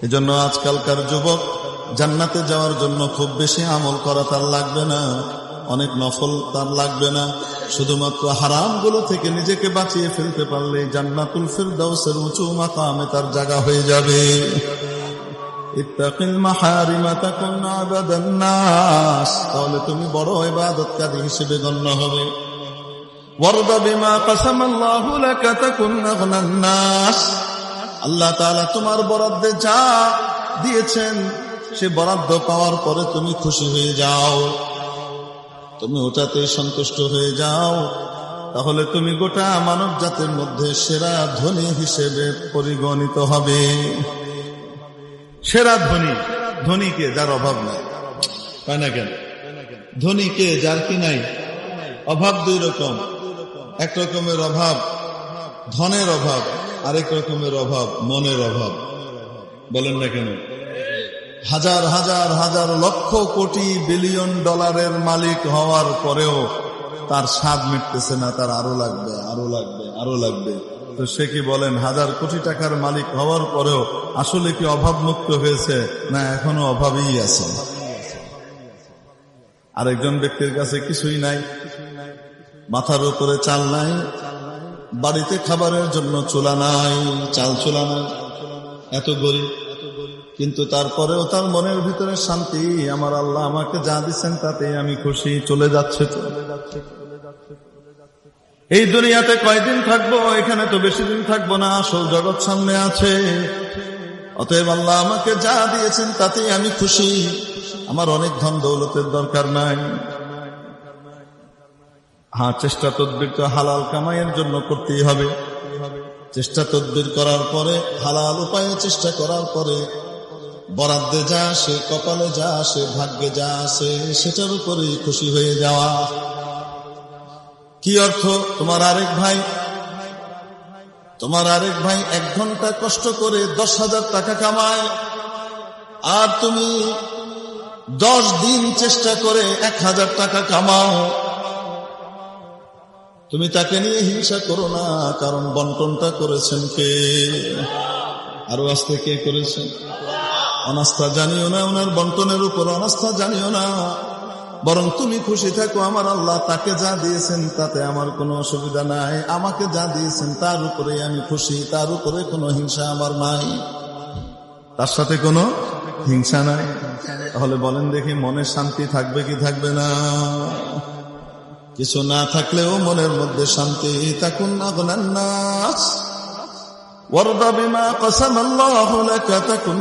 এজন্য আজকালকার যুবক জান্নাতে যাওয়ার জন্য খুব বেশি আমল করা তার লাগবে না, অনেক নফল তার লাগবে না, শুধুমাত্র হারামগুলো থেকে নিজেকে বাঁচিয়ে ফেলতে পারলে জান্নাতুল ফিরদাউসের উঁচু মাকামে তার জায়গা হয়ে যাবে। ইত্তাকিল মাহারিমা তাকুন আবাদান নাস, তাহলে তুমি বড় ইবাদতকারী হিসেবে গণ্য হবে। ওয়ারদা বিমা কাসামাল্লাহু লাকা তাকুন আগনান নাস, আল্লাহ তাআলা তোমার বরাদ্দে যা দিয়েছেন সে বরাদ্দ পাওয়ার পরে তুমি খুশি হয়ে যাও, তুমি ওটাতে সন্তুষ্ট হয়ে যাও, তাহলে তুমি গোটা মানব জাতির মধ্যে সেরা ধনী হিসেবে পরিগণিত হবে। সেরা ধনী, ধনীকে যার অভাব নাই, তাই না? কেন ধনীকে যার কি নাই? অভাব দুই রকম, এক রকমের অভাব ধনের অভাব, আরেক রকমের অভাব মনের অভাব। বলেন না কেন? হাজার হাজার হাজার লক্ষ কোটি বিলিয়ন ডলারের মালিক হওয়ার পরেও তার স্বাদ মিটতেছে না, তার আরো লাগবে, আরো লাগবে, আরো লাগবে। তো সে কি বলেন হাজার কোটি টাকার মালিক হওয়ার পরেও আসলে কি অভাব মুক্ত হয়েছে, না এখনো অভাবই আছে? আরেকজন ব্যক্তির কাছে কিছুই নাই, মাথার উপরে চাল নাই, বাড়িতে খাবারের জন্য চুলা নাই, চাল চুলা নাই, এত গরিব, কিন্তু তারপরেও তার মনের ভিতরে শান্তি, আমার আল্লাহ আমাকে যা দিচ্ছেন তাতেই আমি খুশি, চলে যাচ্ছে। এই দুনিয়াতে কয়দিন থাকবো? এখানে তো বেশি দিন থাকবো না, আসল জগৎ সামনে আছে। অতএব আল্লাহ আমাকে যা দিয়েছেন তাতেই আমি খুশি, আমার অনেক ধন দৌলতের দরকার নাই। হ্যাঁ, চেষ্টা তদবির তো হালাল কামাইয়ের জন্য করতেই হবে। চেষ্টা তদবির করার পরে, হালাল উপায়ে চেষ্টা করার পরে বরাদ্দে যা আসে, কপালে যা আসে, ভাগ্যে যা আসে সেটার উপরেই খুশি হয়ে যাওয়া। কি অর্থ? তোমার আরেক ভাই 1 ঘন্টা কষ্ট করে 10,000 টাকা কামায়, আর তুমি 10 দিন চেষ্টা করে 1,000 টাকা কামাও। তুমি তাকে নিয়ে হিংসা করো না, কারণ বন্টনটা করেছেন কে? আরো আস্তে কে করেছেন? অনাস্থা জানিও না, ওনার বন্টনের উপর অনাস্থা জানিও না, বরং তুমি খুশি থাকো, আমার আল্লাহ তাকে যা দিয়েছেন তাতে আমার কোনো অসুবিধা নাই, আমাকে যা দিয়েছেন তার উপরে আমি খুশি, তার উপরে কোনো হিংসা আমার নাই, তার সাথে কোনো হিংসা নাই। তাহলে বলেন দেখি, মনে শান্তি থাকবে কি থাকবে না? কিছু না থাকলেও মনের মধ্যে শান্তি। তাকুন আগনান নাস ওয়ারদা বিমা কাসামাল্লাহু লাকা তাকুন